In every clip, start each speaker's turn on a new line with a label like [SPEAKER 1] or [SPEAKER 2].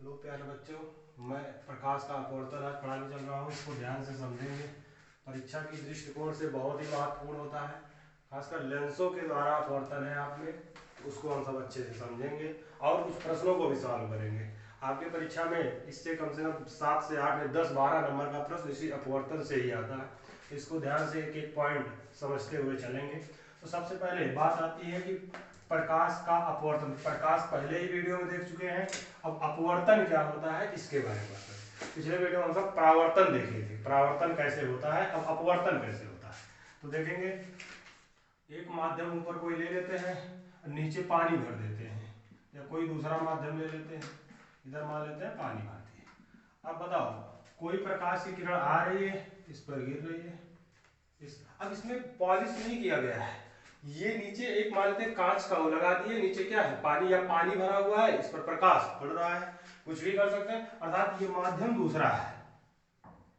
[SPEAKER 1] Hello प्यारे बच्चों, मैं प्रकाश का अपवर्तन आज पढ़ाने चल रहा हूँ। इसको ध्यान से समझेंगे। परीक्षा की दृष्टिकोण से बहुत ही महत्वपूर्ण होता है। खासकर लेंसों के द्वारा अपवर्तन है आप में, उसको हम सब अच्छे से समझेंगे और कुछ प्रश्नों को भी सॉल्व करेंगे। आपके परीक्षा में इससे कम से कम 7 से 8 या 10-12 नंबर का प्रश्न इसी अपवर्तन से ही आता है। इसको ध्यान से एक एक पॉइंट समझते हुए चलेंगे। तो सबसे पहले बात आती है कि प्रकाश का अपवर्तन। प्रकाश पहले ही वीडियो में देख चुके हैं। अब अपवर्तन क्या होता है इसके बारे में बात करें। पिछले वीडियो में हम सब परावर्तन देखे थे, परावर्तन कैसे होता है, अब अपवर्तन कैसे होता है। तो देखेंगे, एक माध्यम ऊपर कोई ले लेते हैं, नीचे पानी भर देते हैं, या कोई दूसरा माध्यम ले लेते हैं, इधर मान लेते हैं पानी भर दिए। अब बताओ, कोई प्रकाश की किरण आ रही है, इस पर गिर रही है। अब इसमें पॉलिश नहीं किया गया है। ये नीचे एक मान लेते हैं कांच का वो लगा दिए, नीचे क्या है, पानी या पानी भरा हुआ है, इस पर प्रकाश पड़ रहा है। कुछ भी कर सकते हैं, अर्थात ये माध्यम दूसरा है।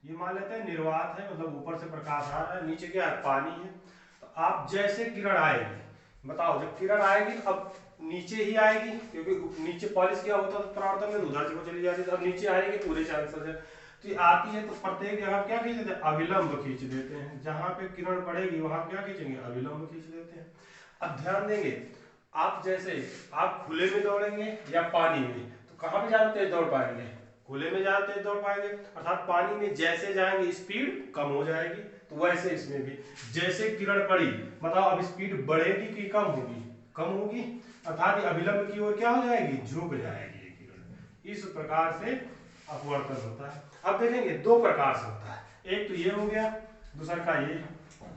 [SPEAKER 1] ये मान लेते हैं निर्वात है, मतलब ऊपर से प्रकाश आ रहा है, नीचे क्या है, पानी है। तो आप जैसे किरण आएगी, बताओ जब किरण आएगी अब नीचे ही आएगी, क्योंकि नीचे पॉलिश किया होता तो परावर्तन में उधर से वो चली जाती। अब नीचे आएगी पूरे चांसेस है। तो ये आती है तो प्रत्येक जगह क्या खींच देते हैं, अविलंब खींच देते हैं। जहां पे किरण पड़ेगी वहां क्या खींचेंगे, अविलंब खींच देते हैं। अब ध्यान देंगे, आप जैसे आप खुले में दौड़ेंगे या पानी में, तो कहां पे ज्यादा तेज दौड़ पाएंगे, खुले में ज्यादा तेज दौड़ पाएंगे। अर्थात पानी में जैसे जाएंगे स्पीड कम हो जाएगी, तो वैसे इसमें भी जैसे किरण पड़ी, बताओ अब स्पीड बढ़ेगी कि कम होगी, कम होगी। अर्थात अविलंब की ओर क्या हो जाएगी, झुक जाएगी ये किरण। इस प्रकार से अपवर्तन होता है। अब देखेंगे दो प्रकार से होता है, एक तो ये हो गया, दूसरा का ये।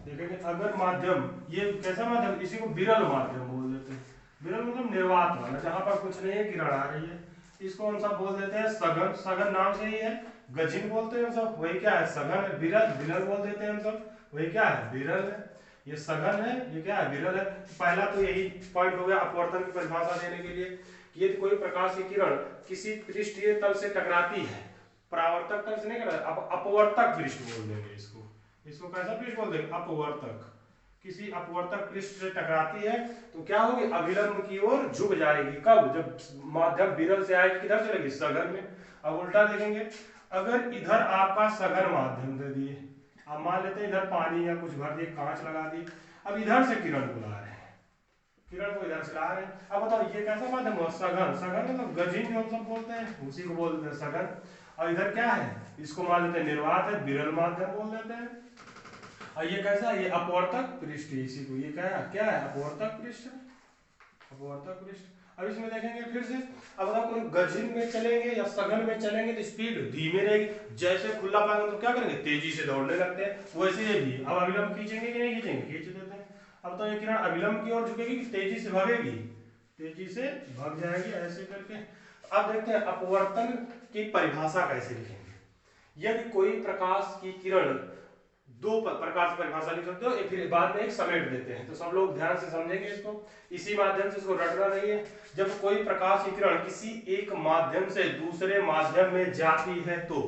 [SPEAKER 1] देखेंगे अगर माध्यम, ये कैसा माध्यम, इसी को विरल माध्यम बोल देते हैं। विरल मतलब निर्वात वाला, जहां पर कुछ नहीं है, किरण आ रही है। इसको हम सब बोल देते हैं सघन। सघन नाम से ही है, गजिन बोलते हैं हम सब, वही क्या है, सघन है। विरल, विरल बोल देते हैं हम सब, वही क्या है, विरल है। ये सघन है, ये क्या है, विरल है। पहला तो यही पॉइंट हो गया अपवर्तन की परिभाषा देने के लिए। यदि कोई प्रकाश की किरण किसी पृष्ठीय तल से टकराती है, परावर्तक तल से नहीं कर, अब अपवर्तक पृष्ठ बोल देंगे इसको। इसको कैसा पृष्ठ बोल देंगे, अपवर्तक। किसी अपवर्तक पृष्ठ से टकराती है तो क्या होगी, अविलंब की ओर झुक जाएगी। कब, जब माध्यम विरल से आएगी, किधर चलेगी, सघन में। अब उल्टा देखेंगे, अगर इधर आपका सघन माध्यम दे दिए, अब मान लेते हैं इधर पानी या कुछ भर दिए, कांच लगा दिए, अब इधर से किरण बुला रहे हैं, किरण को इधर से ला रहे हैं। अब बताओ ये कैसा माध्यम हुआ, सघन। सघन मतलब गजिन जो हम सब बोलते हैं, उसी को बोलते हैं सघन। और इधर क्या है, इसको मान लेते हैं निर्वात है, विरल माध्यम बोल देते हैं। और ये कैसा है, ये अपवर्तक पृष्ठ, इसी को ये क्या है, अपवर्तक पृष्ठ, अपवर्तक पृष्ठ। अब इसमें देखेंगे फिर से, अब बताओ कोई गजिन में चलेंगे या सघन में चलेंगे तो स्पीड धीमे रहेगी। जैसे खुला पाएंगे तो क्या करेंगे, तेजी से दौड़ने लगते हैं, वैसे ये भी। अब अविलंब खींचेंगे कि नहीं खींचेंगे, खींच देते हैं। अब तो ये किरण अविलंब की ओर झुकेगी कि तेजी से भागेगी, तेजी से भाग जाएगी ऐसे करके। अब देखते हैं अपवर्तन की परिभाषा कैसे लिखेंगे। यदि कोई प्रकाश की किरण, दो प्रकार से परिभाषा लिख सकते हो, फिर बाद में एक समेट देते हैं, तो सब लोग ध्यान से समझेंगे इसको, इसी माध्यम से इसको रटना नहीं है। जब कोई प्रकाश की किरण किसी एक माध्यम से दूसरे माध्यम में जाती है तो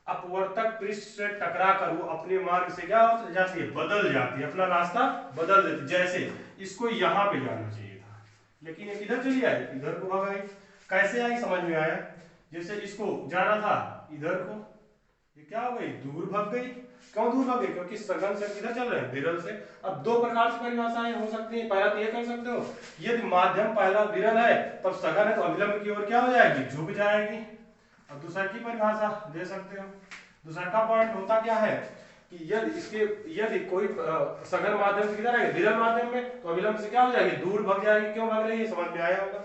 [SPEAKER 1] अपवर्तक पृष्ठ से टकरा कर वो अपने मार्ग से क्या हो जाती है, बदल जाती है, अपना रास्ता बदल देती। जैसे इसको यहाँ पे जाना चाहिए था, लेकिन ये किधर चली आई, इधर को भाग आई। कैसे आई समझ में आया, जैसे इसको जाना था इधर को, ये क्या हो गई, दूर भाग गई। क्यों दूर भाग गई, क्योंकि सघन से किधर चल रहे हैं, विरल से। अब दो प्रकार से परिभाषाएं हो सकती हैं। पहला तो ये कर सकते हो, यदि माध्यम पहला विरल है तब सघन है तो अविलंब की ओर क्या हो जाएगी, झुक जाएगी। अब दूसरा की परिभाषा दे सकते हो। दूसरा का पॉइंट होता क्या है कि यदि कोई सघन माध्यम से किधर है, विरल माध्यम में, तो अविलंब से क्या हो जाएगी, दूर भाग जाएगी। क्यों भाग रही है, समझ में आया होगा।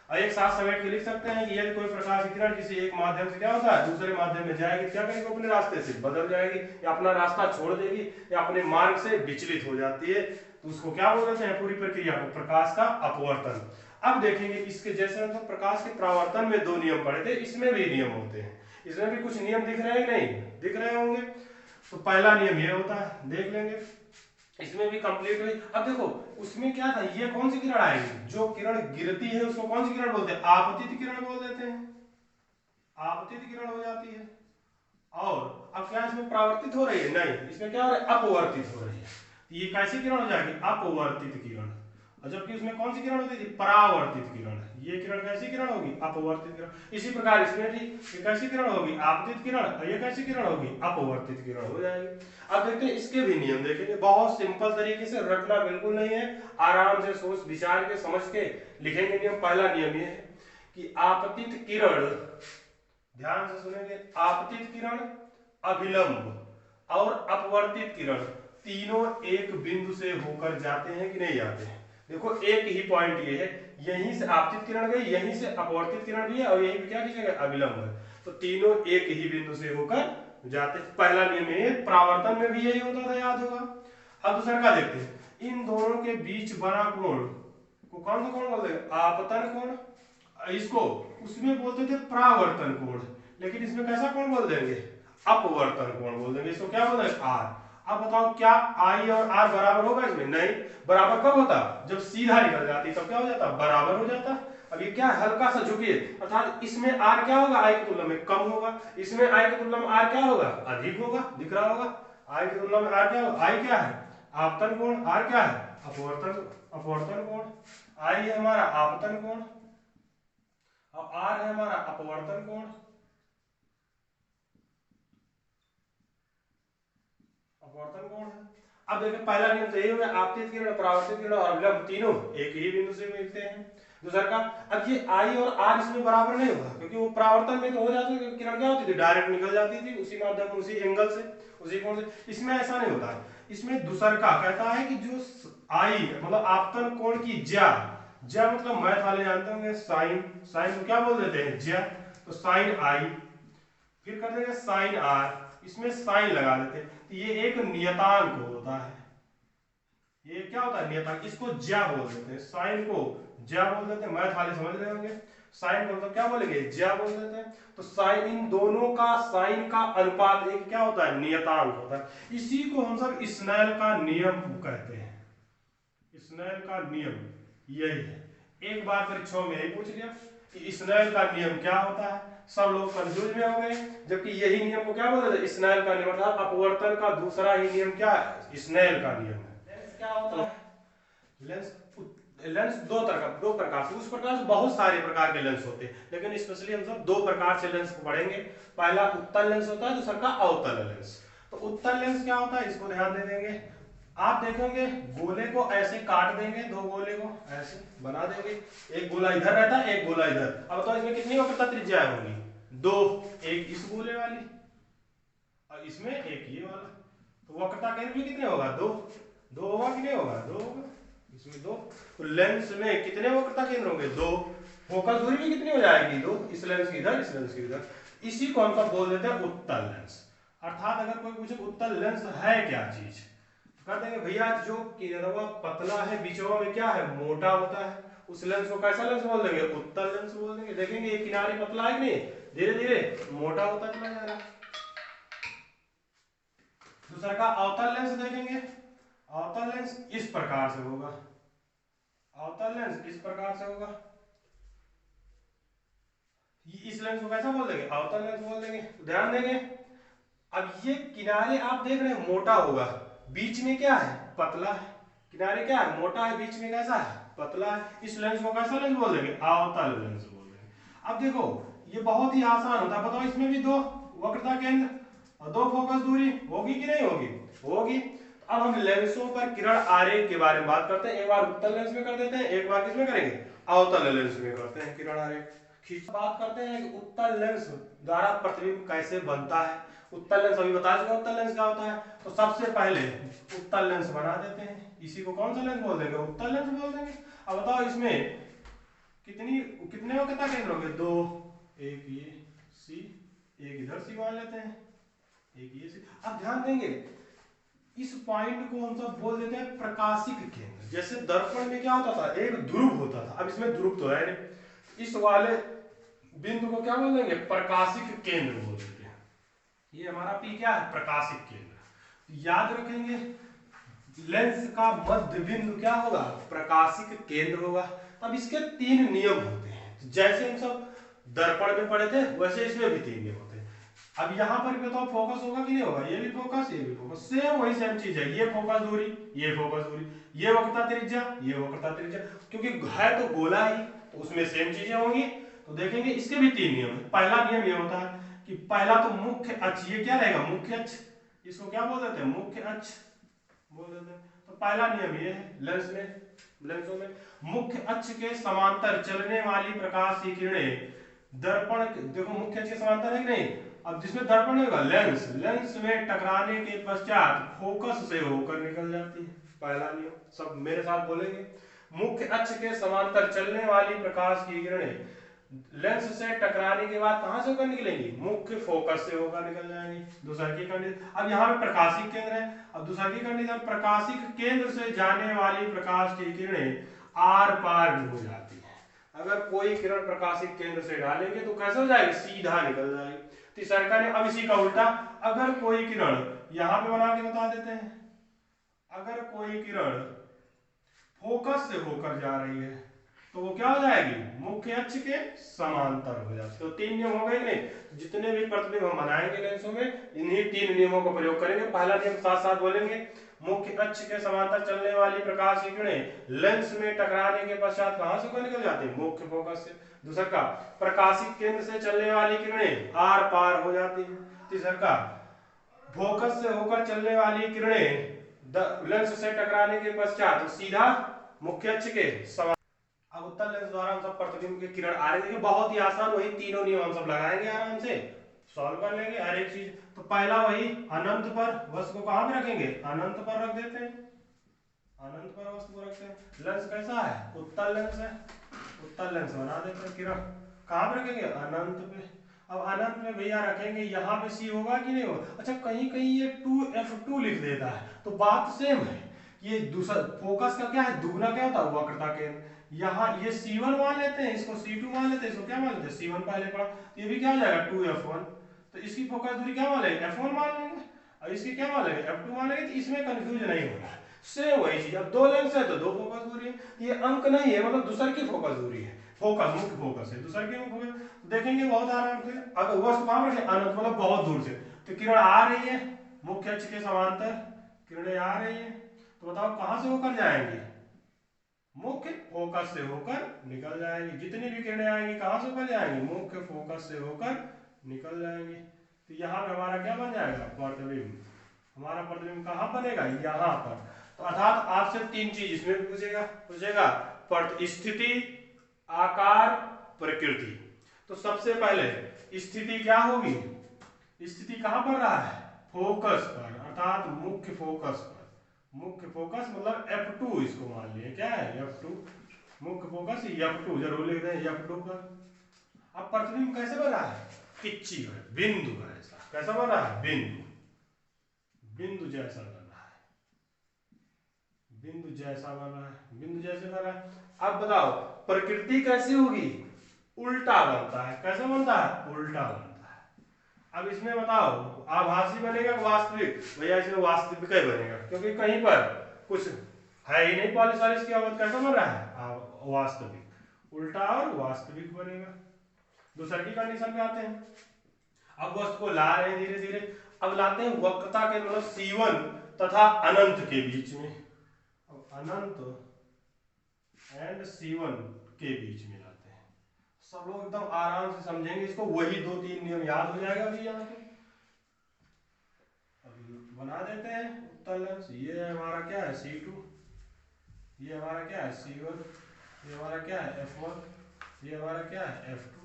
[SPEAKER 1] और एक साथ समेट के लिख सकते हैं कि यदि कोई प्रकाश की किरण किसी एक माध्यम से क्या होता है, दूसरे माध्यम में जाएगी, क्या करेगी, अपने रास्ते से बदल जाएगी, या अपना रास्ता छोड़ देगी, या अपने मार्ग से विचलित हो जाती है, तो उसको क्या बोल देते हैं, पूरी प्रक्रिया को प्रकाश का अपवर्तन। अब देखेंगे इसके जैसे मतलब प्रकाश के परावर्तन में दो नियम पढ़े थे, इसमें भी नियम होते हैं। इसमें भी कुछ नियम दिख रहे हैं, नहीं दिख रहे होंगे। तो पहला नियम ये होता है, देख लेंगे, इसमें भी कंप्लीट हुई। अब देखो उसमें क्या था, ये कौन सी किरण आएगी, जो किरण गिरती है उसको कौन सी किरण बोलते हैं, आपतित किरण बोल देते हैं, आपतित किरण हो जाती है। और अब क्या इसमें परावर्तित हो रही है, नहीं, इसमें क्या हो रहा है, अपवर्तित हो रही है। तो ये कैसी किरण हो जाएगी, अपवर्तित किरण। और जबकि उसमें कौन सी किरण होती थी, परावर्तित किरण। ये किरण कैसी किरण होगी, अपवर्तित किरण। इसी प्रकार इसमें भी ये कैसी किरण होगी, आपतित किरण, और ये कैसी किरण होगी, अपवर्तित किरण हो जाएगी। अब देखते हैं इसके भी नियम देखेंगे, बहुत सिंपल तरीके से, रटना बिल्कुल नहीं है, आराम से सोच विचार के समझ के लिखेंगे नियम। पहला नियम ये है कि आपतित किरण, ध्यान से सुनेंगे, आपतित किरण, अभिलंब और अपवर्तित किरण तीनों एक बिंदु से होकर जाते हैं कि नहीं जाते हैं। देखो एक ही पॉइंट ये है, यहीं से आपतित किरण गई, यहीं से अपवर्तित किरण भी है, और यहीं पे क्या कीजिएगा, अभिलंब है, तो तीनों एक ही बिंदु से होकर जाते हैं। पहला नियम है, परावर्तन में भी यही होता था, याद होगा। अब दूसरा का देखते हैं, इन दोनों के बीच बना कोण को कौन सा कोण बोलते हैं, आपतन कोण। इसको उसमें बोलते थे परावर्तन कोण, लेकिन इसमें कैसा कोण बोल देंगे, अपवर्तन कोण बोल देंगे। इसको क्या बोल देंगे, आर। अब बताओ क्या आई और आर बराबर होगा इसमें, नहीं। बराबर कब होता, जब सीधा निकल जाती तब क्या हो जाता, बराबर हो जाता। अब ये क्या हल्का सा झुकिए, अर्थात इसमें आर क्या होगा, आई की तुलना में कम होगा, इसमें आई की तुलना में आर क्या होगा, अधिक होगा। दिख रहा होगा, आई की तुलना में आर क्या होगा, आई क्या है, आपतन कोण, आर क्या है, अपवर्तन कोण। आई है हमारा आपतन कोण और आर है हमारा अपवर्तन कोण। अपवर्तन कोण है। अब देखिए पहला नियम तो यही हो गया, आपतित किरण, परावर्तित किरण और अभिलंब तीनों एक ही बिंदु से मिलते हैं। दूसरा का, अब ये आई और आर इसमें बराबर नहीं होगा, क्योंकि वो परावर्तन में तो हो जाती है, किरण क्या होती थी, डायरेक्ट निकल जाती थी उसी माध्यम, उसी एंगल से, उसी कोण से। इसमें ऐसा नहीं होता। इसमें दूसरा का कहता है कि जो आई मतलब आपतन कोण की ज्या, ज्या मतलब मैथ वाले जानते होंगे, साइन, साइन को क्या बोल देते हैं, ज्या। तो साइन आई, फिर कर देंगे साइन आर, इसमें साइन लगा देते हैं। तो ये एक नियतांक होता है, ये क्या होता है, नियतांक। इसको ज्या बोल देते हैं, साइन को ज्या बोल देते हैं, मैथ वाले समझ रहे होंगे। साइन को मतलब क्या बोलेंगे, ज्या बोल देते हैं। तो साइन, इन दोनों का साइन का अनुपात एक क्या होता है, नियतांक होता है। इसी को हम सब स्नेल का नियम कहते हैं। स्नेल का नियम यही है। एक बार परीक्षा में यही पूछ लिया कि स्नेल का नियम क्या होता है, सब लोग कंफ्यूज में हो गए। जबकि यही नियम को क्या बोलते थे, स्नेल का नियम, अर्थात अपवर्तन का दूसरा ही नियम क्या है, स्नेल का नियम है। लेंस क्या होता है, लेंस, लेंस दो प्रकार से, उस प्रकार से बहुत सारे प्रकार के लेंस होते हैं, लेकिन स्पेशली हम सब दो प्रकार से लेंस को पढ़ेंगे। पहला उत्तल लेंस होता है, दूसरा का अवतल लेंस। तो उत्तल लेंस क्या होता है, इसको ध्यान दे देंगे। आप देखेंगे गोले को ऐसे काट देंगे, दो गोले को ऐसे बना देंगे, एक गोला इधर रहता है, एक गोला इधर। अब तो इसमें कितनी वक्रता त्रिज्याएं होंगी, दो, एक इस गोले वाली और इसमें एक ये वाला। तो वक्रता केंद्र भी कितने होगा, दो, दो होगा कि नहीं होगा, दो होगा, इसमें दो। तो लेंस में कितने वक्रता केंद्र होंगे, दो। फोकस दूरी भी कितनी हो जाएगी, दो, इस लेंस की इधर, इस लेंस की इधर। इसी को हम सब बोल देते हैं उत्तल लेंस। अर्थात अगर कोई पूछे उत्तल लेंस है क्या चीज, कर देंगे भैया जो किनारा पतला है, बीचवा में क्या है, मोटा होता है, उस लेंस को कैसा लेंस बोल देंगे, उत्तल लेंस बोल देंगे। देखेंगे ये किनारे पतला है कि नहीं, धीरे धीरे मोटा होता चला जा रहा है। दूसरा का अवतल लेंस देखेंगे, अवतल लेंस इस प्रकार से होगा, अवतल लेंस इस प्रकार से होगा। इस लेंस को कैसा बोल देंगे, अवतल लेंस बोल देंगे। ध्यान देंगे, अब ये किनारे आप देख रहे हैं मोटा होगा, बीच में क्या है, पतला है। किनारे क्या है, मोटा है, बीच में कैसा है, पतला है। इस लेंस को कैसा लेंस बोल देंगे, अवतल लेंस बोल देंगे। अब देखो ये बहुत ही आसान होता है, बताओ इसमें भी दो वक्रता केंद्र और दो फोकस दूरी होगी कि नहीं होगी, होगी। अब हम लेंसों पर किरण आरेख के बारे में बात करते हैं। एक बार उत्तल लेंस में कर देते हैं, एक बार किसमें करेंगे, अवतल लेंस में करते हैं किरण आरेख। बात करते हैं कि उत्तल लेंस द्वारा प्रतिबिंब कैसे बनता है। उत्तल लेंस अभी बता चुका उत्तल लेंस क्या होता है। तो सबसे पहले उत्तल लेंस बना देते हैं, इसी को कौन सा लेंस बोल देंगे, उत्तल लेंस बोल देंगे। अब बताओ इसमें कितने वक्रता केंद्र होंगे, दो, एक ये सी, एक इधर सी मान लेते हैं, एक ये सी। अब ध्यान देंगे इस पॉइंट को हम सब बोल देते हैं प्रकाशिक केंद्र। जैसे दर्पण में क्या होता था, एक ध्रुव होता था, अब इसमें ध्रुव तो है नहीं, इस वाले बिंदु को क्या बोल देंगे, प्रकाशिक केंद्र बोल देते हैं। ये हमारा पी क्या है, प्रकाशिक केंद्र। याद रखेंगे लेंस का मध्य बिंदु क्या होगा, प्रकाशिक केंद्र होगा। अब इसके तीन नियम होते हैं, जैसे हम सब दर्पण में पढ़े थे वैसे इसमें भी तीन नियम होते हैं। अब यहाँ पर भी बताओ फोकस होगा कि नहीं होगा, ये भी फोकस ये भी फोकस, सेम वही सेम चीज है, ये फोकस दूरी ये फोकस दूरी, ये वक्रता त्रिज्या ये वक्रता त्रिज्या, क्योंकि है तो गोला ही तो उसमें सेम चीजें होंगी। तो देखेंगे इसके भी तीन नियम है। पहला नियम ये होता है कि पहला तो मुख्य अक्ष, ये क्या रहेगा मुख्य अक्ष, इसको क्या बोल देते हैं मुख्य अक्ष बोल देते हैं। तो पहला नियम ये है लेंसों में मुख्य अक्ष के समांतर चलने वाली प्रकाश की किरणें दर्पण, देखो मुख्य अक्ष के समांतर है कि नहीं, अब जिसमें दर्पण होगा लेंस में टकराने के पश्चात फोकस से होकर निकल जाती है। पहला नियम सब मेरे साथ बोलेंगे, मुख्य अक्ष के समांतर चलने वाली प्रकाश की किरणें लेंस से टकराने के बाद कहां से होकर निकलेंगी, मुख्य फोकस से होकर निकल जाएंगी। दूसरा की कंडीशन, अब यहाँ पे प्रकाशिक केंद्र है, अब दूसरा की कंडीशन प्रकाशिक केंद्र से जाने वाली प्रकाश की किरणें आर पार हो जाती है। अगर कोई किरण प्रकाशिक केंद्र से डालेंगे तो कैसे हो जाएगी, सीधा निकल जाएगी। तीसरा ने अब इसी का उल्टा, अगर कोई किरण यहां पे बना के बता देते हैं, अगर कोई किरण फोकस से होकर जा रही है तो वो क्या हो जाएगी, मुख्य अक्ष के समांतर हो जाती है। तो तीन नियम हो गए नहीं, तो जितने भी प्रतिबिंब हम बनाएंगे लेंसों में इन्हीं तीन नियमों का प्रयोग करेंगे। पहला नियम साथ साथ बोलेंगे, मुख्य अक्ष के समांतर चलने वाली प्रकाश की किरणें लेंस में टकराने के पश्चात कहां से निकल जाती है, मुख्य फोकस से। दूसरा का प्रकाशिक केंद्र से चलने वाली किरणें आर पार हो जाती है। तीसरा का फोकस से होकर चलने वाली किरणें लेंस से टकराने के पश्चात सीधा मुख्य अक्ष के समांतर। अब उत्तल लेंस द्वारा हम सब प्रतिबिंब के किरण आ रहे हैं, बहुत ही आसान, वही तीनों नियम हम सब लगाएंगे, आराम से सॉल्व कर लेंगे हर एक चीज। तो पहला वही अनंत पर वस्तु को कहां पे रखेंगे, अनंत पर रख देते हैं, अनंत पर वस्तु को रखते हैं। लेंस कैसा है, उत्तल लेंस है, उत्तल लेंस बना देते हैं, किरण कहां पे रखेंगे, अनंत पे। अब अनंत में भैया रखेंगे, यहाँ पे सी होगा कि नहीं होगा, अच्छा कहीं कहीं ये 2f2 लिख देता है तो बात सेम है। ये दूसरा फोकस का क्या है, दुगना क्या होता है वक्रता केंद्र, यहाँ ये C1 मान लेते हैं, इसको C2 मान लेते हैं, इसको क्या मान लेते हैं C1 पहले पढ़ा, तो ये भी क्या हो जाएगा 2f1, तो इसकी फोकस दूरी क्या मान लेंगे f1 मान लेंगे, और इसकी क्या मान लेंगे f2 मान लेंगे, तो इसमें कंफ्यूज नहीं होगा, सेम वही चीज। अब दो लेंस है तो दो फोकस दूरी है, ये अंक नहीं है, मतलब दूसरे की फोकस दूरी है, फोकस मुख्य फोकस है, दूसरे की फोकस देखेंगे बहुत आराम से। अगर वस्तु कहां पर अनंत मतलब बहुत दूर से, तो किरण आ रही है मुख्य अक्ष के समांतर, किरणें आ रही है, तो बताओ कहां से होकर जाएंगी, मुख्य फोकस से होकर निकल जाएंगी। जितनी भी किरणें आएंगी कहां से होकर जाएंगी, मुख्य फोकस से होकर निकल जाएंगी। तो यहाँ पे हमारा क्या बन जाएगा, प्रतिबिंब, हमारा प्रतिबिंब कहां बनेगा, यहाँ पर। तो अर्थात आपसे तीन चीज इसमें पूछेगा स्थिति, आकार, प्रकृति। तो सबसे पहले स्थिति क्या होगी, स्थिति कहां पर रहा है, फोकस पर, अर्थात मुख्य फोकस पर, मुख्य फोकस मतलब F2 इसको मान लिए, क्या है F2, मुख्य फोकस F2 जरूर लिख दें F2 पर। अब प्रतिबिंब कैसे बन रहा है, किच्ची है, बिंदु है, ऐसा कैसा बन रहा है, बिंदु जैसा बन रहा है, बिंदु जैसा बन रहा है, बिंदु जैसे बन रहा है। अब बताओ प्रकृति कैसी होगी, उल्टा बनता है, कैसा बनता है, उल्टा बनता है। अब इसमें बताओ आभासी बनेगा वास्तविक, भैया इसमें वास्तविक ही बनेगा, क्योंकि कहीं पर कुछ है ही नहीं पॉलीसॉलिस की आवत, कैसा बन रहा है वास्तविक, उल्टा और वास्तविक बनेगा। दूसरी की कंडीशन पे आते हैं, अब वस्तु को ला रहे हैं धीरे धीरे, अब लाते हैं वक्रता के मतलब C1 तथा अनंत के बीच में, अब अनंत एंड C1 के बीच में लाते हैं। सब लोग एकदम आराम से समझेंगे इसको, वही दो तीन नियम याद हो जाएगा अभी यहाँ पे। बना देते हैं उत्तल लेंस, ये हमारा क्या है C2, ये हमारा क्या है C1, ये हमारा क्या है F1, ये हमारा क्या है F2।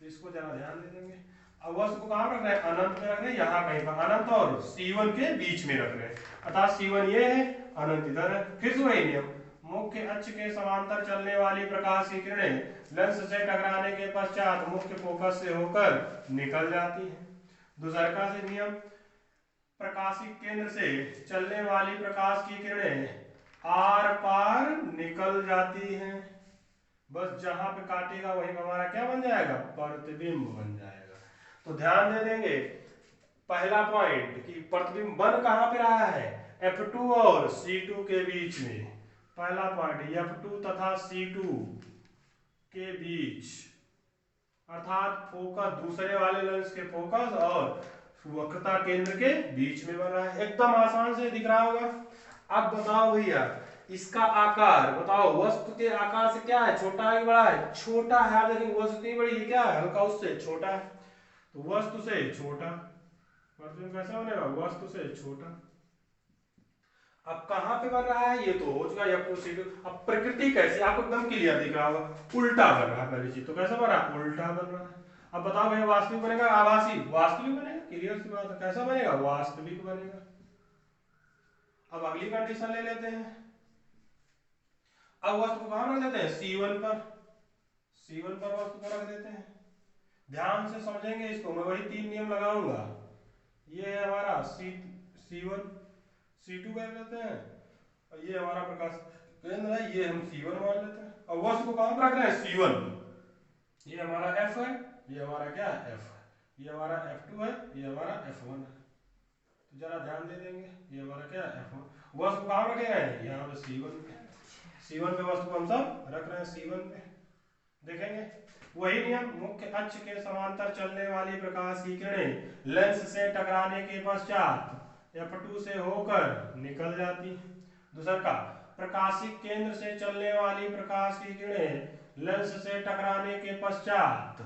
[SPEAKER 1] तो इसको जरा ध्यान दे देंगे। अब वस्तु को कहां रख रहे हैं, अनंत में रख रहे हैं, यहाँ कहीं पर अनंत और C1 के बीच में रख रहे हैं, अर्थात C1 ये है, अनंत इधर है। फिर से वही नियम, मुख्य अक्ष के समांतर चलने वाली प्रकाश की किरणें लेंस से टकराने के पश्चात मुख्य फोकस से होकर निकल जाती है। दूसरा का से नियम, प्रकाशिक केंद्र से चलने वाली प्रकाश की किरणें आर पार निकल जाती हैं, बस जहां पे काटेगा वहीं हमारा क्या बन जाएगा, प्रतिबिंब बन जाएगा। तो ध्यान दे देंगे पहला पॉइंट कि प्रतिबिंब बन कहां पे रहा है, F2 और C2 के बीच में। पहला पॉइंट F2 तथा C2 के बीच, अर्थात फोकस दूसरे वाले लेंस के फोकस और वक्रता केंद्र के बीच में बन रहा है। एकदम आसान से दिख रहा होगा। अब बताओ भैया इसका आकार बताओ, वस्तु के आकार से क्या है, छोटा है बड़ा है? छोटा है। आप देखेंगे वस्तु नहीं बड़ी है, क्या है, हल्का उससे छोटा है। तो वस्तु से छोटा प्रतिबिंब कैसा बनेगा, वस्तु से छोटा। अब कहां पे बन रहा है, ये तो हो चुका F2C2। अब प्रकृति कैसे, आपको एकदम क्लियर दिख रहा होगा, उल्टा बन रहा है पहली चीज तो। कैसा बन रहा है, उल्टा बन रहा है। अब बताओ भैया वास्तविक बनेगा आभासी? वास्तविक बनेगा, क्लियर सी बात है। कैसा बनेगा, वास्तविक बनेगा। अब अगली कंडीशन ले लेते हैं। अब वस्तु को कहां रख देते हैं, C1 पर। C1 पर वस्तु को रख देते हैं। ध्यान से समझेंगे इसको, मैं वही 3 नियम लगाऊंगा। ये है हमारा C1, C2 कर लेते हैं, और ये हमारा प्रकाश केंद्र है, ये हम C1 मान लेते हैं। और वस्तु को कहां पर रख रहे हैं, C1। ये हमारा F है, ये हमारा क्या है, F है। ये हमारा F2 है, ये हमारा F1 है। तो जरा ध्यान दे देंगे, ये हमारा क्या है, F1। वस्तु कहां रखेंगे, यहाँ पे C1 पे। C1 पे वस्तु को हम सब रख रहे हैं, C1 पे। देखेंगे वही नियम, मुख्य अक्ष के समांतर चलने वाली प्रकाश की किरणें लेंस से टकराने के पश्चात F2 से होकर निकल जाती। दूसरा का, प्रकाशिक केंद्र से चलने वाली प्रकाश की किरणें लेंस से टकराने के पश्चात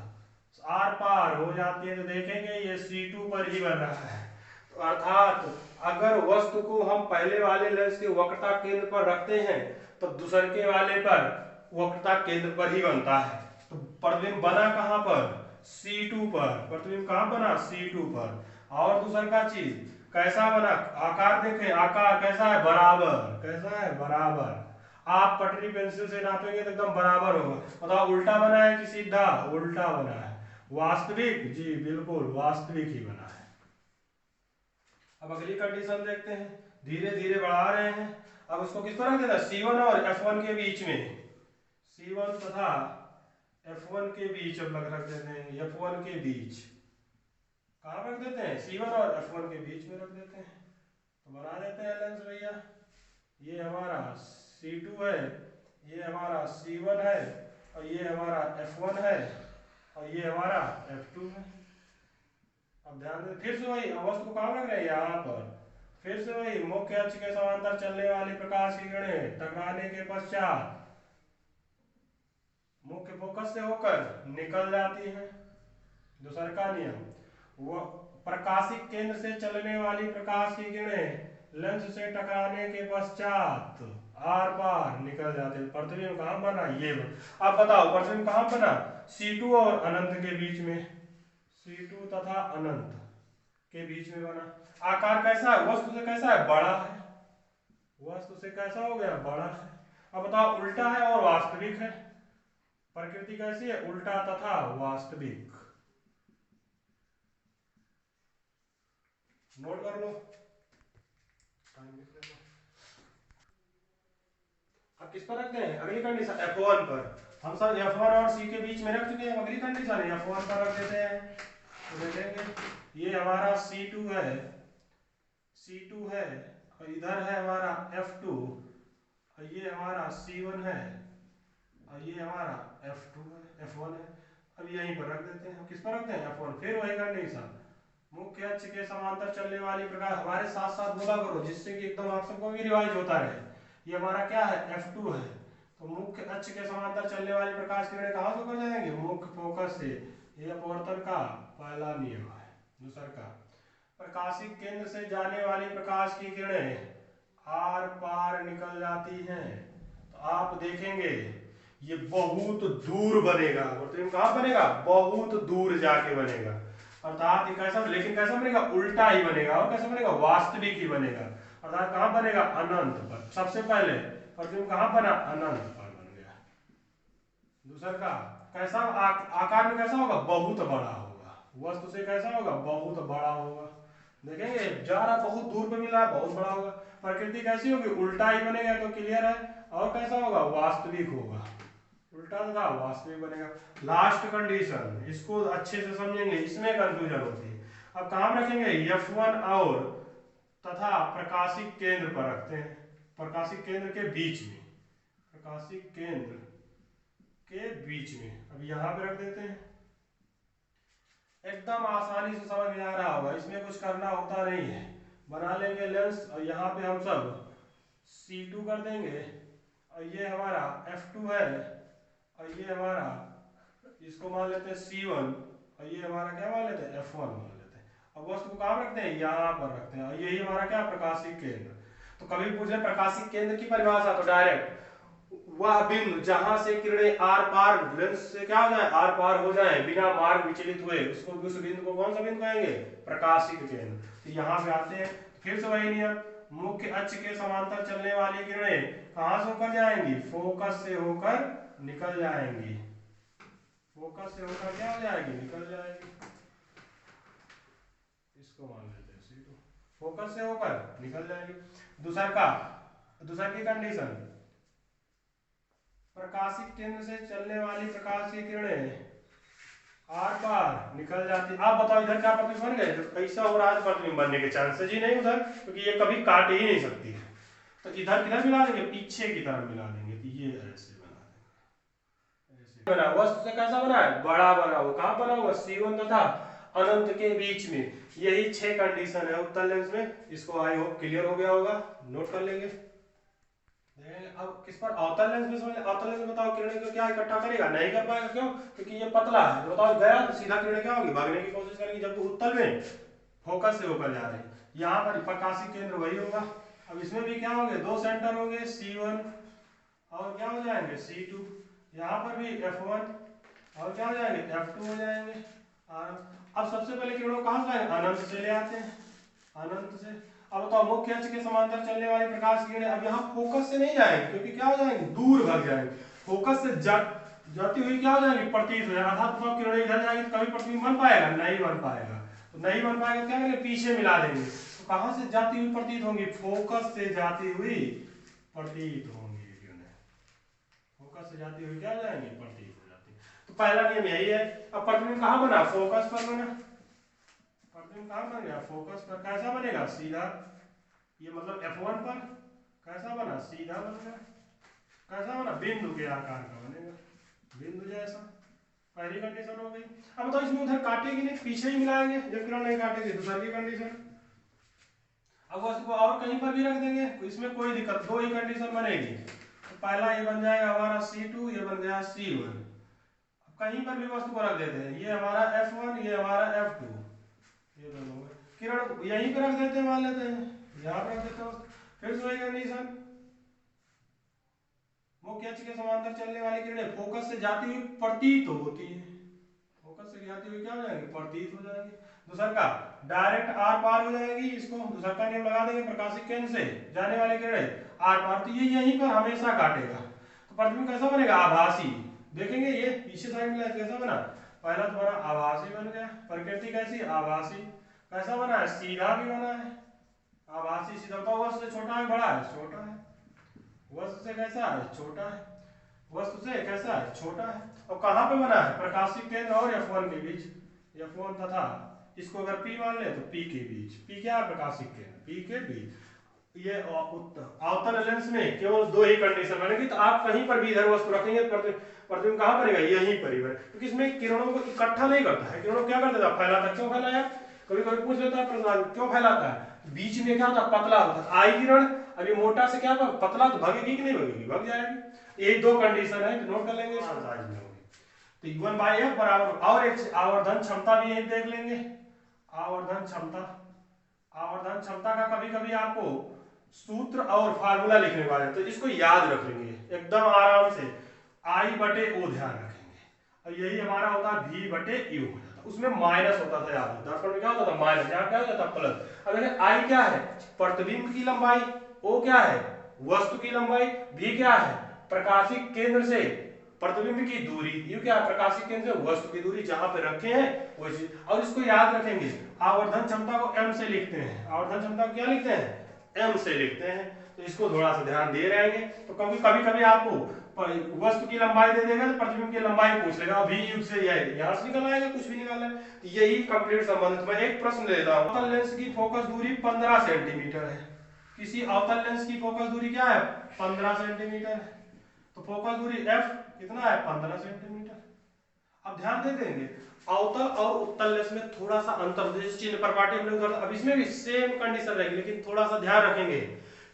[SPEAKER 1] आर पार हो जाती है। तो देखेंगे ये C2 पर ही बन रहा है। तो अर्थात अगर वस्तु को हम पहले वाले लेंस के वक्रता केंद्र पर रखते हैं तो दूसरे के वाले पर वक्रता केंद्र पर ही बनता है। तो प्रतिबिंब बना कहां पर, C2 पर। प्रतिबिंब कहां बना, C2 पर। और दूसरा का चीज कैसा बना, आकार देखें, आकार कैसा है, बराबर। कैसा है, बराबर। आप पटरी पेंसिल से नापेंगे तो एकदम बराबर होगा। बताओ उल्टा बना है कि सीधा, उल्टा बना है। वास्तविक, जी बिल्कुल वास्तविक ही बना है। अब अगली कंडीशन देखते हैं, धीरे धीरे बढ़ा रहे हैं। अब उसको किस पर रख देना, C1 और F1 के बीच में। C1 तथा F1 के बीच अब रख देते हैं, F1 के बीच। कहाँ रख देते हैं, C1 और F1 के बीच में रख देते हैं। तो बना देते हैं लेंस भैया। ये हमारा C2 है, ये हमारा C1 है, और ये हमारा F1 है, और ये हमारा F2 है। अब ध्यान दें, फिर से वही वस्तु को कहाँ रख रहे हैं, यहाँ पर। फिर से वही, मुख्य अक्ष के समांतर चलने वाली प्रकाश की किरणें टकराने के पश्चात मुख्य फोकस से होकर निकल जाती है। दूसरा का नियम, वो प्रकाशिक केंद्र से चलने वाली प्रकाश की किरणें लेंस से टकराने के पश्चात आर पार निकल जाते हैं। प्रतिबिंब कहां बना, ये बना। अब बताओ प्रतिबिंब कहां बना, C2 और अनंत के बीच में। C2 तथा अनंत के बीच में बना। आकार कैसा है, वस्तु से कैसा है, बड़ा है। वस्तु से कैसा हो गया, बड़ा है। अब बताओ उल्टा है और वास्तविक है। प्रकृति कैसी है, उल्टा तथा वास्तविक। नोट कर लो। अब किस पर रखते हैं, अगली कंडीशन F1 पर। हम सब F1 और C के बीच में रख चुके हैं, अगली कंडीशन F1 पर रख देते हैं। तो देखेंगे ये हमारा C2 है, C2 है, और इधर है हमारा F2, और ये हमारा C1 है, और ये हमारा F2 है, F1 है। अब यहीं पर रख देते हैं। किस पर रखते हैं, F1। फिर वही कंडीशन, मुख्य अक्ष के समांतर चलने वाली प्रकाश, हमारे साथ साथ बोला करो जिससे कि एकदम आप सबको भी रिवाइज होता रहे। ये हमारा क्या है, F2 है। तो मुख्य अक्ष के समांतर चलने वाली प्रकाश किरणें कहां से होकर जाएंगे, मुख्य फोकस से। ये अपवर्तन का पहला नियम है। दूसरा का, प्रकाशिक केंद्र से जाने वाली प्रकाश की किरणें आर पार निकल जाती हैं। तो आप देखेंगे ये बहुत दूर बनेगा। प्रतिबिंब कहां बनेगा, बहुत दूर जाके बनेगा। अर्थात ये कैसा, लेकिन कैसा बनेगा, उल्टा ही बनेगा। और कैसा बनेगा, वास्तविक ही बनेगा। अर्थात कहां बनेगा, अनंत पर। सबसे पहले प्रतिबिंब कहां बना, अनंत पर बन गया। दूसरा का कैसा, आकार में कैसा होगा, बहुत बड़ा होगा। वस्तु से कैसा होगा, बहुत बड़ा होगा। देखेंगे जा रहा बहुत दूर पे मिल रहा है, बहुत बड़ा होगा। प्रकृति कैसी होगी, उल्टा ही बनेगा, तो क्लियर है। और कैसा होगा, वास्तविक होगा। उल्टा था, वास्तविक बनेगा। लास्ट कंडीशन, इसको अच्छे से समझेंगे, इसमें कंफ्यूजन होती है। अब कहां रखेंगे, F1 और तथा प्रकाशिक केंद्र पर रखते हैं। प्रकाशिक केंद्र के बीच में, प्रकाशिक केंद्र के बीच में। अब यहां पे रख देते हैं। एकदम आसानी से समझ में आ रहा होगा, इसमें कुछ करना होता नहीं है। बना लेंगे लेंस और यहाँ पे हम सब C2 कर देंगे और ये हमारा F2 है और ये हमारा इसको मान लेते हैं C1 और ये हमारा क्या मान लेते हैं F1 मान लेते हैं। अब वस्तु को कहाँ रखते हैं, यहाँ पर रखते हैं और यही हमारा क्या प्रकाशिक केंद्र। तो कभी पूछे प्रकाशिक केंद्र की परिभाषा तो डायरेक्ट वह बिंदु जहां से किरणें आर पार लेंस से क्या हो जाए आर पार हो जाए बिना मार्ग विचलित हुए, उसको उस बिंदु को कौन सा बिंदु कहेंगे, प्रकाशिक केंद्र। तो यहाँ पे आते हैं फिर से वही नियम, मुख्य अक्ष के समांतर चलने वाली किरणें कहां से होकर जाएंगी, फोकस से होकर निकल जाएंगी। फोकस से होकर क्या हो जाएगी, निकल जाएगी। इसको मान लेते हैं C2, फोकस से होकर निकल जाएगी। दूसरा की कंडीशन, प्रकाशिक केंद्र से चलने वाली प्रकाश की किरणें आर पार निकल जाती। आप बताओ इधर क्या प्रतिबिंब बन गए, तो ऐसा हो रहा है प्रतिबिंब बनने के चांसेस ही नहीं उधर, क्योंकि ये कभी काट ही नहीं सकती है। तो इधर किधर मिला देंगे, पीछे की तरफ मिला देंगे। तो ये ऐसे बना देंगे, ऐसे बना। वस्तु से कैसा बना है, बड़ा बना हुआ। कहाँ बना हुआ, C1 तथा अनंत के बीच में। यही 6 कंडीशन है उत्तल लेंस में। इसको आई होप क्लियर हो गया होगा, नोट कर लेंगे। अब किस पर, अवतल लेंस में समझ, अवतल लेंस में बताओ किरणें को क्या इकट्ठा करेगा, नहीं कर पाएगा। क्यों, क्योंकि ये पतला है। बताओ गया तो सीधा किरणें क्या होगी, भागने की कोशिश करेंगी, जबकि उत्तल में फोकस से होकर जा रही है। यहाँ पर प्रकाशिक केंद्र वही होगा। अब इसमें भी क्या होंगे, 2 सेंटर होंगे, C1 और क्या हो जाएंगे C2। यहाँ पर भी F1 और क्या हो जाएंगे F2 हो जाएंगे। अब सबसे पहले किरणों को कहाँ से लाएंगे, अनंत से ले आते हैं, अनंत से। अब बताओ मुख्य अक्ष के समांतर चलने वाली प्रकाश किरणें अब यहाँ फोकस से नहीं जाएंगे, क्योंकि क्या हो जाएंगे, दूर भाग जाएंगे। फोकस से जाती हुई क्या हो जाएंगी, प्रतीत हो जाएगी। अर्थात तो किरणें इधर जाएंगी तो कभी प्रतिबिंब बन पाएगा, नहीं बन पाएगा। तो नहीं बन पाएगा, क्या करेंगे, पीछे मिला देंगे। तो कहां से जाती हुई प्रतीत होंगी, फोकस से जाती हुई प्रतीत होंगी किरणें। फोकस से जाती हुई क्या हो जाएंगी, प्रतीत हो जाती। तो पहला नियम यही है। अब प्रतिबिंब कहाँ बना, फोकस पर बना। प्रतिबिंब कहाँ बन गया, फोकस पर। कैसा बनेगा, सीधा। ये मतलब F1 पर कैसा बना, सीधा बन गया। कैसा बना, बिंदु के आकार का बनेगा, बिंदु जैसा। पहली कंडीशन हो गई। अब बताओ इसमें उधर काटेगी नहीं, पीछे ही मिलाएंगे, जब किरण नहीं काटेगी। दूसरी कंडीशन, अब उसको और कहीं पर भी रख देंगे, इसमें कोई दिक्कत, 2 ही कंडीशन बनेगी। तो पहला ये बन जाएगा हमारा C2, ये बन गया C1। कहीं पर भी वस्तु को रख देते हैं, ये हमारा F1, ये हमारा F2, ये दोनों किरण यहीं पे रख देते हैं, मान लेते हैं यहाँ पे रख देते हो। फिर से वही कंडीशन, मुख्य अक्ष के समांतर चलने वाली किरणें फोकस से जाती हुई प्रतीत होती है। फोकस से जाती हुई क्या हो जाएंगी, प्रतीत हो जाएंगी। दूसरा का डायरेक्ट आर पार हो जाएगी। इसको दूसरा का नियम लगा देंगे, प्रकाशिक केंद्र से जाने वाली किरणें आर पार, तो ये यहीं पर हमेशा काटेगा। तो प्रतिबिंब कैसा बनेगा, आभासी। देखेंगे ये पीछे साइड में कैसा बना, पहला तो बना आभासी बन गया। प्रकृति कैसी, आभासी। कैसा बना है, सीधा भी बना है, आभासी सीधा। बताओ वस्तु से छोटा है, बड़ा है, छोटा है। वस्तु से कैसा है, छोटा है। वस्तु से कैसा है, छोटा है। और कहाँ पे बना है, प्रकाशिक केंद्र और F1 के बीच। F1 तथा इसको अगर P मान ले तो P के बीच। P क्या है, प्रकाशिक केंद्र, P के बीच। ये अवतल लेंस में केवल 2 ही कंडीशन बनेगी। तो आप कहीं पर भी इधर वस्तु रखेंगे, प्रतिबिंब कहाँ बनेगा, यहीं पर ही बनेगा। क्योंकि इसमें किरणों को इकट्ठा नहीं करता है। किरणों क्या कर देता है, फैलाता। क्यों फैलाया, कभी कभी पूछ लेता है प्रश्न, क्यों फैलाता है। बीच में क्या होता है, पतला होता है। आई किरण अभी मोटा से क्या पतला, तो भागेगी कि नहीं भागेगी, भाग जाएगी। ये 2 कंडीशन है, नोट कर लेंगे। तो U1/F बराबर, और एक आवर्धन क्षमता भी यही देख लेंगे। आवर्धन क्षमता, आवर्धन क्षमता का कभी कभी आपको सूत्र और फार्मूला लिखने वाले, तो इसको याद रख लेंगे एकदम आराम से। I/O ध्यान रखेंगे, और यही हमारा होता है V/U हो जाता। उसमें माइनस होता था, याद दर्पण में क्या होता था, माइनस। यहाँ क्या हो जाता प्लस। अब देखिए I क्या है, प्रतिबिंब की लंबाई, O क्या है, वस्तु की लंबाई, V क्या है, प्रकाशिक केंद्र से प्रतिबिंब की दूरी, U क्या है, प्रकाशिक केंद्र से वस्तु की दूरी, जहां पे रखे हैं वो चीज। और इसको याद रखेंगे, आवर्धन क्षमता को M से लिखते हैं। आवर्धन क्षमता को क्या लिखते हैं, M से लिखते हैं। तो इसको थोड़ा सा ध्यान दे रहेंगे। तो कभी कभी आपको वस्तु की लंबाई दे देगा तो प्रतिबिंब की लंबाई पूछ लेगा, V युग से यहाँ से निकल आएगा, कुछ भी निकालना है। तो यही कंप्लीट संबंध। मैं एक प्रश्न ले लेता हूँ। अवतल लेंस की फोकस दूरी 15 सेंटीमीटर है। किसी अवतल लेंस की फोकस दूरी क्या है, 15 सेंटीमीटर है। तो फोकस दूरी F कितना है, 15 सेंटीमीटर। अब ध्यान दे देंगे अवतल और उत्तल लेंस में थोड़ा सा अंतर, जैसे चिन्ह परपाटी हमने उधर, अब इसमें भी सेम कंडीशन रहेगी, लेकिन थोड़ा सा ध्यान रखेंगे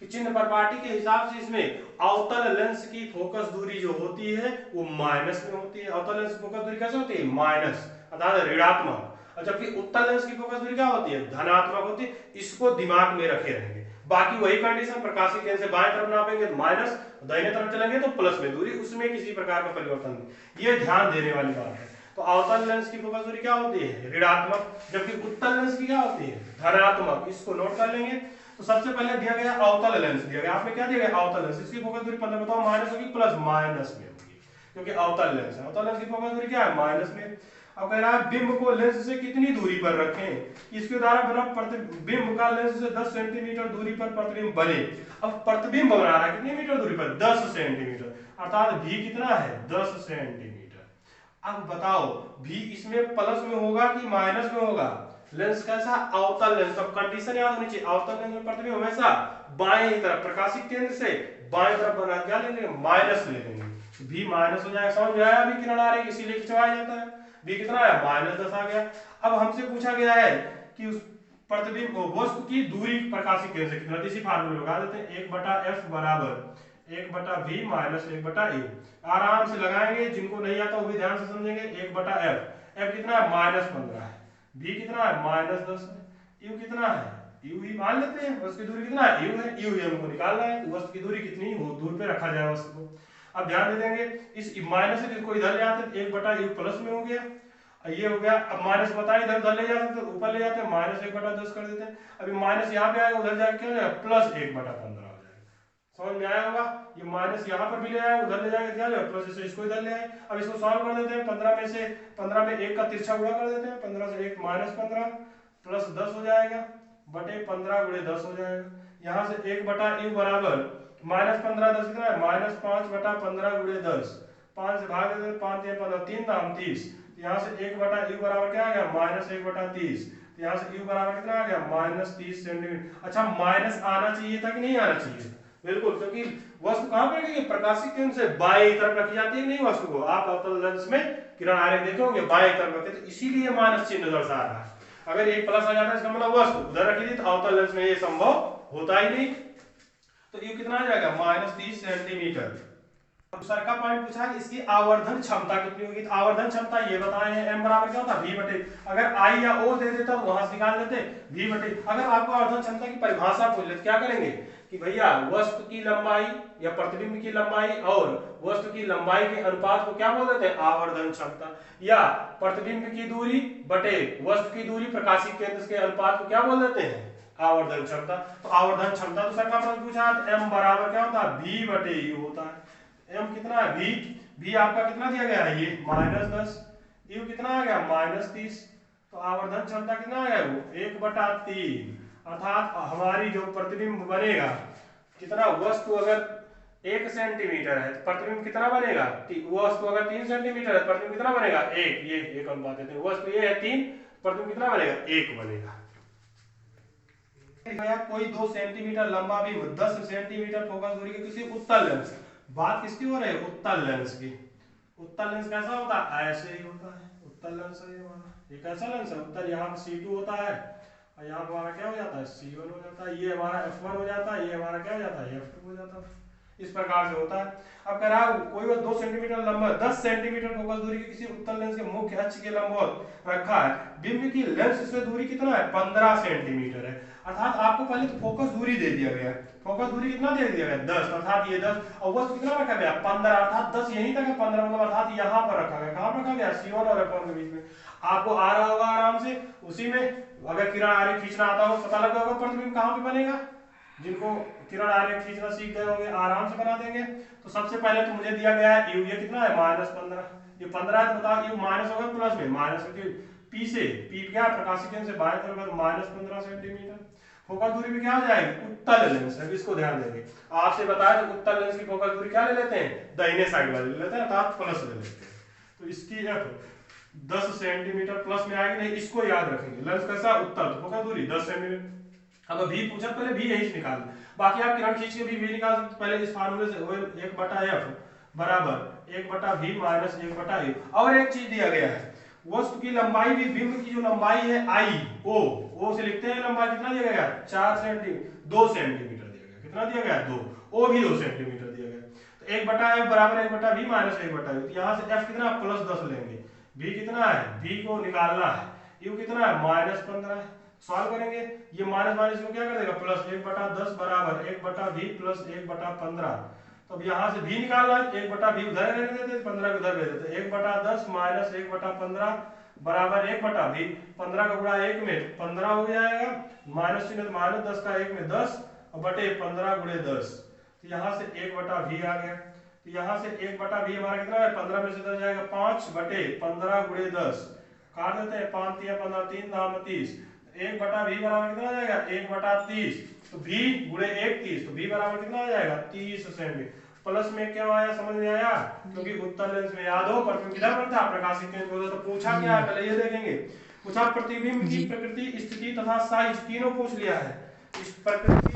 [SPEAKER 1] कि चिन्ह परपाटी के हिसाब से इसमें अवतल लेंस की फोकस दूरी जो होती है वो माइनस में होती है। अवतल लेंस की फोकस दूरी कैसे होती है? माइनस, अर्थात ऋणात्मक। और जबकि उत्तल लेंस की फोकस दूरी क्या होती है? धनात्मक होती है। इसको दिमाग में रखे रहेंगे। बाकी वही कंडीशन, प्रकाशिक केंद्र से बाएं तरफ नापेंगे तो माइनस, दाहिने तरफ चलेंगे तो प्लस में दूरी, उसमें किसी प्रकार का परिवर्तन नहीं। ये ध्यान देने वाली बात है। तो अवतल लेंस की फोकस दूरी क्या होती है? ऋणात्मक, जबकि उत्तल लेंस की क्या होती है? धनात्मक। इसको नोट कर लेंगे। तो सबसे पहले दिया गया अवतल लेंस दिया गया, आपने क्या दिया गया? अवतल लेंस। इसकी फोकस दूरी 15 बताओ, माइनस होगी प्लस? माइनस में होगी, क्योंकि अवतल लेंस है। अवतल लेंस की फोकस दूरी क्या है? माइनस में। अब कह रहा है बिंब को लेंस से कितनी दूरी पर रखें? इसके द्वारा बना प्रतिबिंब का लेंस से 10 सेंटीमीटर दूरी पर प्रतिबिंब बने। अब प्रतिबिंब बना रहा है कितनी मीटर दूरी पर? 10 सेंटीमीटर, अर्थात भी कितना है? 10 सेंटीमीटर। अब बताओ भी इसमें प्लस में होगा कि माइनस में होगा? लेंस कैसा? अवतल लेंस। अब कंडीशन याद होनी चाहिए, अवतल लेंस में प्रतिबिंब हमेशा बाएं ही तरफ, प्रकाशिक केंद्र से बाएं तरफ बना, क्या ले लेंगे? माइनस ले लेंगे। भी माइनस हो जाएगा, समझ में आया? अभी किरण आ रही है इसीलिए खिंचवाया जाता है। भी कितना है? -10 आ गया। अब हमसे पूछा गया है कि उस प्रतिबिंब वस्तु की दूरी प्रकाशिक केंद्र से कितना, इसी फार्मूले लगा देते हैं। 1/f बराबर 1/v माइनस 1/u। आराम से लगाएंगे, जिनको नहीं आता वो भी ध्यान से समझेंगे। 1/f, f कितना है? -15 है। v कितना है? -10 है। u कितना है? u ही मान लेते हैं, वस्तु की दूरी कितना है? u है। u ही हमको निकालना है, तो वस्तु की दूरी कितनी हो दूर पे रखा जाए वस्तु को। अब ध्यान दे देंगे, इस माइनस से इसको इधर ले आते हैं, 1/u प्लस में हो गया, ये हो गया। अब माइनस बताइए, इधर उधर ले जाते हैं तो ऊपर ले जाते हैं, -1/10 कर देते हैं। अभी माइनस यहाँ पे आएगा, उधर जाके क्या हो जाएगा? प्लस 1/15 हो जाएगा। समझ में आया होगा? ये माइनस यहाँ पर भी ले आए, उधर ले जाके क्या हो जाएगा? प्लस, जैसे इसको इधर ले आए। अब इसको सॉल्व कर देते हैं। 15 में 1 का तिरछा गुणा कर देते हैं। 15 से 1 -15 प्लस 10 हो जाएगा, बटे 15 गुणे 10 हो जाएगा। यहाँ से 1/u बराबर -15 10 कितना है? -5/15 गुणे 10। 5 से भाग देते हैं, 5 या 15 3 दाम 30। यहाँ से 1/u बराबर क्या आ गया? -1/30। यहाँ से u बराबर कितना आ गया? -30 सेंटीमीटर। अच्छा, माइनस आना चाहिए था कि नहीं आना चाहिए? बिल्कुल, क्योंकि वस्तु कहाँ पर रखी है? प्रकाशिक केंद्र से बाएं तरफ रखी जाती है। नहीं, वस्तु को आप अवतल लेंस में किरण आरेख देखोगे बाएं तरफ रखते, तो इसीलिए माइनस चिन्ह दर्शा रहा है। अगर एक प्लस आ जाता है इसका मतलब वस्तु उधर रखी थी, तो अवतल लेंस में ये संभव होता ही नहीं। तो u कितना आ जाएगा? -30 सेंटीमीटर। दूसरा का पॉइंट पूछा है इसकी आवर्धन क्षमता कितनी होगी? तो आवर्धन क्षमता ये बताए हैं, m बराबर क्या होता है? v बटे, अगर i या o दे देता तो वहां से निकाल देते v बटे। अगर आपको आवर्धन क्षमता की परिभाषा पूछ ले तो क्या करेंगे कि भैया वस्तु की लंबाई या प्रतिबिंब की लंबाई और वस्तु की लंबाई के अनुपात को क्या बोल देते हैं? आवर्धन क्षमता। या प्रतिबिंब की दूरी बटे वस्तु की दूरी प्रकाशिक केंद्र के अनुपात को क्या बोल देते हैं? आवर्धन क्षमता। तो आवर्धन क्षमता तो सर का प्रश्न पूछा है, m बराबर क्या होता है? v बटे u होता है। m कितना है? v आपका कितना दिया गया है? ये -10। u कितना आ गया? -30। तो आवर्धन क्षमता कितना आ गया? वो 1/3। अर्थात हमारी जो प्रतिबिंब बनेगा कितना, वस्तु अगर 1 सेंटीमीटर है तो प्रतिबिंब कितना बनेगा? वस्तु अगर 3 सेंटीमीटर है प्रतिबिंब कितना बनेगा? 1। ये एक अनुपात देते हैं, वस्तु ये है 3, प्रतिबिंब कितना बनेगा? 1 बनेगा। कोई 2 सेंटीमीटर लंबा भी 10 सेंटीमीटर फोकस दूरी के किसी उत्तल लेंस, बात किसकी हो रही है? उत्तल लेंस की। उत्तल लेंस कैसा होता है? ऐसे ही होता है उत्तल लेंस। ये कैसा लेंस है? उत्तल, यहाँ C2 होता है और यहाँ हमारा क्या हो जाता है? C1 हो जाता है। ये हमारा F1 हो जाता है, ये हमारा क्या हो जाता है? F2 हो जाता है। इस प्रकार से होता है। अब कह रहा है कोई 2 सेंटीमीटर लंबा 10 सेंटीमीटर फोकस दूरी के किसी उत्तल लेंस के मुख्य अक्ष के लंबवत रखा है। बिंब की लेंस से दूरी कितना है? 15 सेंटीमीटर है। अर्थात आपको पहले तो फोकस दूरी दे दिया गया है। फोकस दूरी कितना दे दिया गया? 10, अर्थात ये 10, और वस्तु कितना रखा गया? 15, अर्थात 10 यहीं तक है, 15 मतलब अर्थात यहाँ पर रखा गया। कहाँ पर रखा गया? C1 और F1 के बीच में। आपको आ रहा होगा आराम से, उसी में अगर किरण आरेख खींचना आता हो पता लगा होगा प्रतिबिंब कहाँ पे बनेगा। जिनको किरण आरेख खींचना सीख गए होंगे आराम से बना देंगे। तो सबसे पहले तो मुझे दिया गया है u, ये कितना है? -15। ये 15 है, तो बताओ u माइनस होगा प्लस में? माइनस, क्योंकि p से p क्या प्रकाशिक केंद्र से बाएं तरफ तो -15 सेंटीमीटर। फोकस दूरी भी क्या हो जाएगी? उत्तल लेंस है, इसको ध्यान देंगे। आपसे बताया तो उत्तल लेंस की फोकस दूरी क्या ले लेते हैं? दाहिने साइड वाले ले लेते हैं, अर्थात प्लस ले लेते हैं। तो इसकी f 10 सेंटीमीटर प्लस में आएगी नहीं, इसको याद रखेंगे। लेंस कैसा? उत्तल, तो फोकस दूरी 10 सेंटीमीटर। अब भी पूछा पहले भी यही निकाल, बाकी आप किरण खींच के भी निकाल सकते। पहले इस फार्मूले से 1/f बराबर 1/v माइनस 1/u। और एक चीज दिया गया है, वस्तु की लंबाई भी, बिंब की जो लंबाई है आई ओ से लिखते हैं लंबाई, कितना दिया गया 4 सेंटीमीटर, 2 सेंटीमीटर दिया गया, कितना दिया गया 2, ओ भी 2 सेंटीमीटर दिया गया। तो 1/f बराबर 1/v माइनस 1/u। तो यहाँ से f कितना प्लस 10 लेंगे, v कितना है, v को निकालना है, u कितना है -15 है। सॉल्व करेंगे, ये माइनस माइनस को क्या कर देगा प्लस, 1/10 बराबर 1/v प्लस 1/15। तो अब यहाँ से v निकालना है, 1/v उधर रहने देते, 15 उधर भेज देते, 1/10 माइनस 1/15 बराबर 1/v, 15 का गुणा 1 में 15 हो जाएगा, माइनस चिन्ह तो माइनस 10 का 1 में 10 और बटे 15 गुणे 10। तो यहाँ से 1/v आ गया। तो यहाँ से 1/v हमारा कितना है, 15 में से 10 जाएगा 5 बटे 15 गुणे 10, काट देते हैं, 5 3 15 3 दाम 30। 1/v बराबर कितना आ जाएगा 1/30, तो v गुणे 1 30, तो v बराबर कितना आ जाएगा 30 सेंटीमीटर। प्लस में क्या आया, समझ में आया, क्योंकि उत्तल लेंस में याद हो प्रतिबिंब किधर पर था, प्रकाशिक केंद्र पर। तो पूछा क्या है, पहले ये देखेंगे, पूछा प्रतिबिंब की प्रकृति, स्थिति तथा साइज, तीनों पूछ लिया है, इस प्रकृति,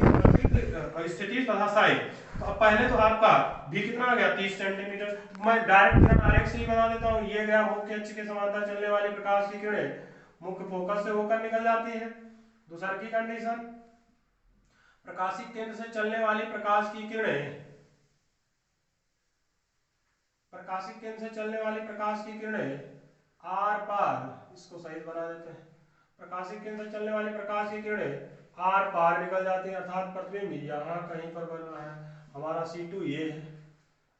[SPEAKER 1] स्थिति तथा साइज। तो अब पहले तो आपका v कितना आ गया 30 सेंटीमीटर। मैं डायरेक्ट से ही बता देता हूँ, ये गया मुख्य अक्ष के समांतर चलने वाली प्रकाश की किरणें मुख्य फोकस से होकर निकल जाती है। दूसरा की कंडीशन, प्रकाशिक केंद्र से चलने वाली प्रकाश की किरणें, प्रकाशिक केंद्र से चलने वाली प्रकाश की किरणें आर पार, इसको सही बना देते हैं, प्रकाशिक केंद्र से चलने वाली प्रकाश की किरणें आर पार निकल जाती है, अर्थात प्रतिबिंब यहाँ कहीं पर बन रहा है, हमारा C2 ये है।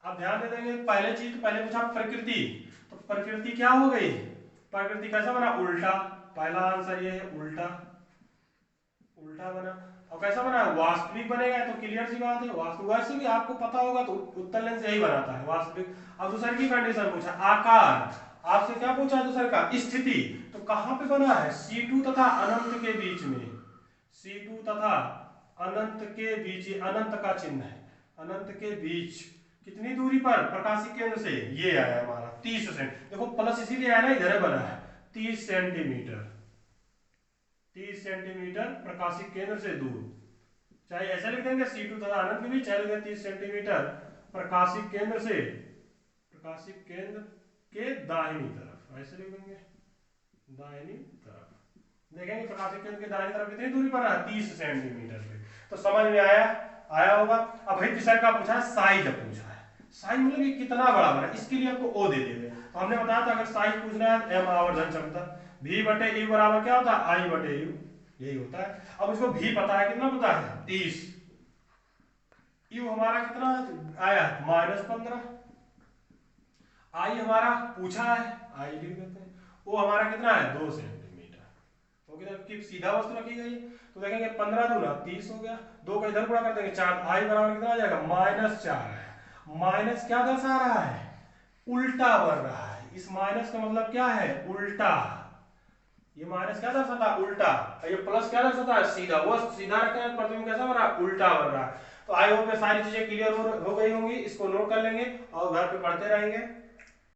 [SPEAKER 1] अब ध्यान दे देंगे, पहले चीज, पहले पूछा प्रकृति, तो प्रकृति क्या हो गई, प्रकृति कैसा बना, उल्टा, पहला आंसर ये है उल्टा, उल्टा बना। और कैसा बना, वास्तविक बनेगा, तो क्लियर सी बात है, वास्तविक वैसे भी आपको पता होगा, तो उत्तल लेंस यही बनाता है वास्तविक। अब दूसरे की कंडीशन पूछा, आकार, आपसे क्या पूछा दूसरे का, स्थिति, तो कहां पे बना है, C2 तथा अनंत के बीच में, C2 तथा अनंत के बीच, अनंत का चिन्ह है, अनंत के बीच कितनी दूरी पर, प्रकाशिक केंद्र से ये आया हमारा 30 सेंटीमीटर, देखो प्लस इसीलिए आया ना, इधर बना है 30 सेंटीमीटर, 30 सेंटीमीटर प्रकाशिक केंद्र से दूर, चाहे ऐसा लिख देंगे C2 तथा अनंत के बीच, चाहे लिख देंगे 30 सेंटीमीटर प्रकाशिक केंद्र से, प्रकाशिक केंद्र के दाहिनी तरफ, ऐसे लिख देंगे दाहिनी तरफ। देखेंगे प्रकाशिक केंद्र के दाहिनी तरफ कितनी दूरी पर है, 30 सेंटीमीटर पे। तो समझ में आया, आया होगा। अब भाई विषय का पूछा है, साइज पूछा है, साइज मतलब ये कितना बड़ा बना, इसके लिए आपको O दे देंगे। तो हमने बताया था अगर साइज पूछना है m आवर्धन क्षमता, v बटे u बराबर क्या होता है, i बटे u, यही होता है। अब इसको v पता है, कितना पता है 30, u हमारा कितना आया -15, i हमारा पूछा है, i लिख देते हैं, o हमारा कितना है 2 सेंटीमीटर, क्योंकि सीधा वस्तु रखी गई है। तो देखेंगे 15 दूना 30 हो गया, 2 का इधर गुणा कर देंगे 4, i बराबर कितना आ जाएगा -4 है। माइनस क्या दर्शा रहा है, उल्टा बढ़ रहा है, इस माइनस का मतलब क्या है, उल्टा, ये माइनस क्या दर्शाता है, उल्टा, और ये प्लस क्या दर्शाता है, सीधा, वो सीधा रखते हैं, प्रतिबिंब कैसा बन रहा है, उल्टा बन रहा है। तो आई होप ये सारी चीजें क्लियर हो गई होंगी, इसको नोट कर लेंगे और घर पे पढ़ते रहेंगे।